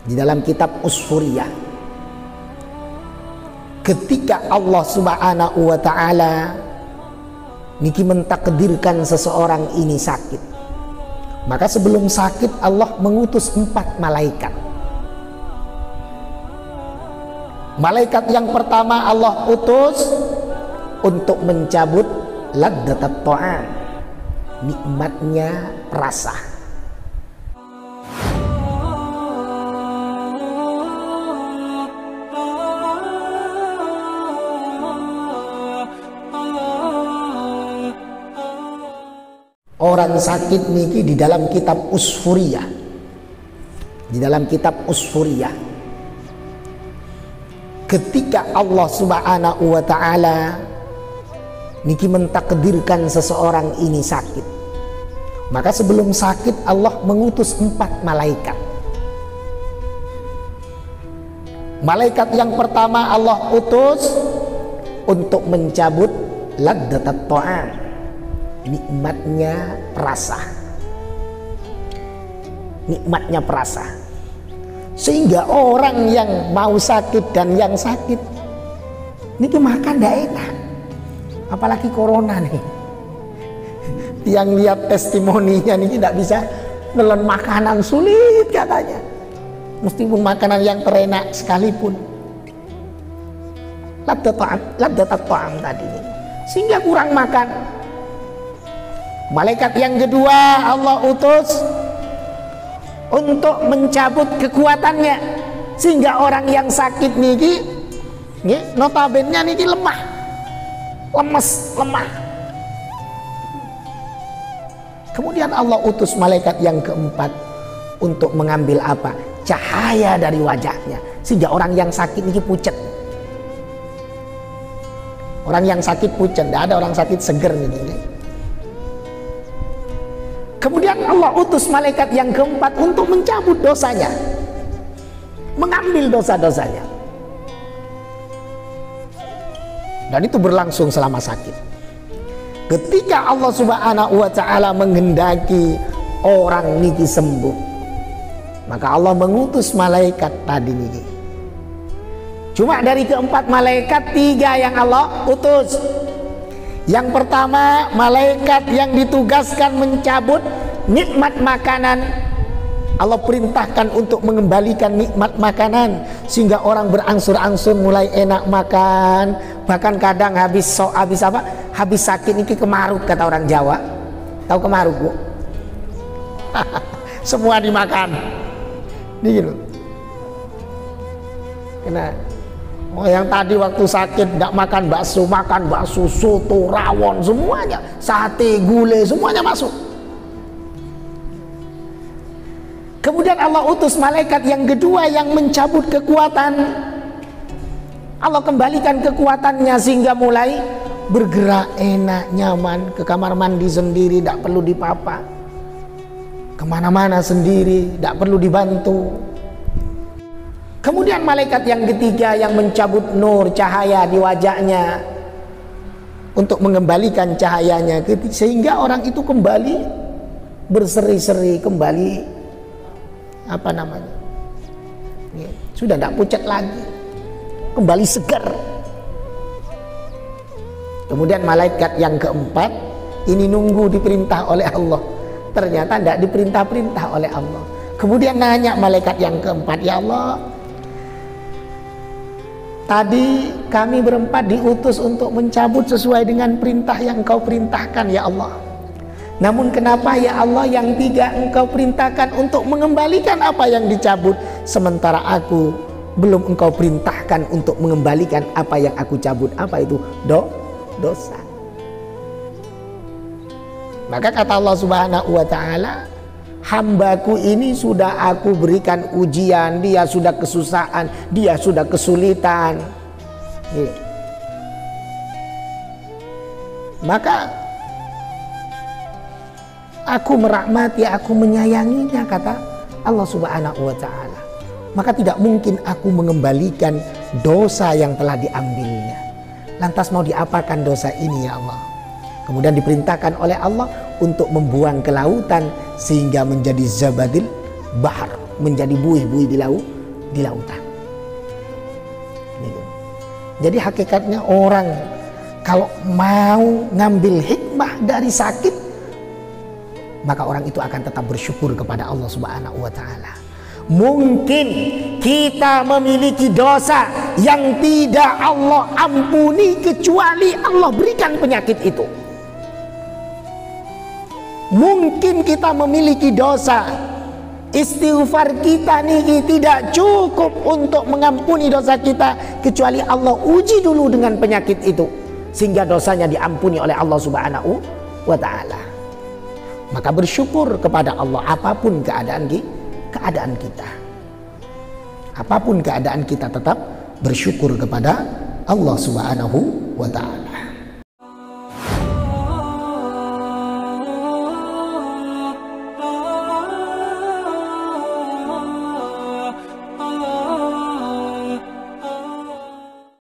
di dalam kitab Usfuriyah, ketika Allah Subhanahu wa ta'ala niki mentakdirkan seseorang ini sakit, maka sebelum sakit Allah mengutus 4 malaikat. Malaikat yang pertama Allah utus untuk mencabut ladzatat ta'am, nikmatnya rasa. Orang sakit niki di dalam kitab Usfuriyah, di dalam kitab Usfuriyah, ketika Allah Subhanahu wa ta'ala niki mentakdirkan seseorang ini sakit, maka sebelum sakit Allah mengutus 4 malaikat. Malaikat yang pertama Allah utus untuk mencabut ladzatat ta'am, nikmatnya perasa, nikmatnya perasa, sehingga orang yang mau sakit dan yang sakit niki makan tidak enak, apalagi corona nih. Yang lihat testimoninya niki tidak bisa nelen makanan, sulit katanya, meskipun makanan yang terenak sekalipun. Ladzatat ta'am tadi ini, sehingga kurang makan. Malaikat yang kedua Allah utus untuk mencabut kekuatannya, sehingga orang yang sakit niki notabene niki lemah, lemes, lemah. Kemudian Allah utus malaikat yang keempat untuk mengambil apa? Cahaya dari wajahnya, sehingga orang yang sakit niki pucet. Orang yang sakit pucet, tidak ada orang sakit seger niki. Kemudian Allah utus malaikat yang keempat untuk mencabut dosanya, mengambil dosa-dosanya. Dan itu berlangsung selama sakit. Ketika Allah Subhanahu wa ta'ala menghendaki orang niki sembuh, maka Allah mengutus malaikat tadi niki. Cuma dari keempat malaikat 3 yang Allah utus. Yang pertama, malaikat yang ditugaskan mencabut nikmat makanan. Allah perintahkan untuk mengembalikan nikmat makanan, sehingga orang berangsur-angsur mulai enak makan. Bahkan kadang habis sakit ini kemarut, kata orang Jawa. Tahu kemarut, Bu? Semua dimakan. Ini gitu. Kena. Oh, yang tadi waktu sakit tidak makan bakso, soto, rawon, semuanya, sate, gulai, semuanya masuk. Kemudian Allah utus malaikat yang kedua yang mencabut kekuatan. Allah kembalikan kekuatannya sehingga mulai bergerak enak, nyaman, ke kamar mandi sendiri, tidak perlu dipapa, kemana-mana sendiri, tidak perlu dibantu. Kemudian malaikat yang ketiga yang mencabut nur, cahaya di wajahnya, untuk mengembalikan cahayanya, sehingga orang itu kembali berseri-seri, kembali apa namanya, sudah tidak pucat lagi, kembali segar. Kemudian malaikat yang keempat ini nunggu diperintah oleh Allah, ternyata tidak diperintah-perintah oleh Allah. Kemudian nanya malaikat yang keempat, ya Allah, tadi kami berempat diutus untuk mencabut sesuai dengan perintah yang Engkau perintahkan, ya Allah. Namun kenapa ya Allah yang 3 Engkau perintahkan untuk mengembalikan apa yang dicabut, sementara aku belum Engkau perintahkan untuk mengembalikan apa yang aku cabut? Apa itu? Dosa. Maka kata Allah Subhanahu wa ta'ala, hambaku ini sudah aku berikan ujian, dia sudah kesusahan, dia sudah kesulitan. Maka aku merahmati, aku menyayanginya, kata Allah Subhanahu wa ta'ala. Maka tidak mungkin aku mengembalikan dosa yang telah diambilnya. Lantas mau diapakan dosa ini, ya Allah? Kemudian diperintahkan oleh Allah untuk membuang ke lautan sehingga menjadi zabadil bahar, menjadi buih-buih di lautan. Gitu. Jadi hakikatnya orang kalau mau ngambil hikmah dari sakit, maka orang itu akan tetap bersyukur kepada Allah Subhanahu wa taala. Mungkin kita memiliki dosa yang tidak Allah ampuni kecuali Allah berikan penyakit itu. Mungkin kita memiliki dosa, istighfar kita nih tidak cukup untuk mengampuni dosa kita kecuali Allah uji dulu dengan penyakit itu sehingga dosanya diampuni oleh Allah Subhanahu wa taala. Maka bersyukur kepada Allah apapun keadaan kita. Apapun keadaan kita tetap bersyukur kepada Allah Subhanahu wa taala.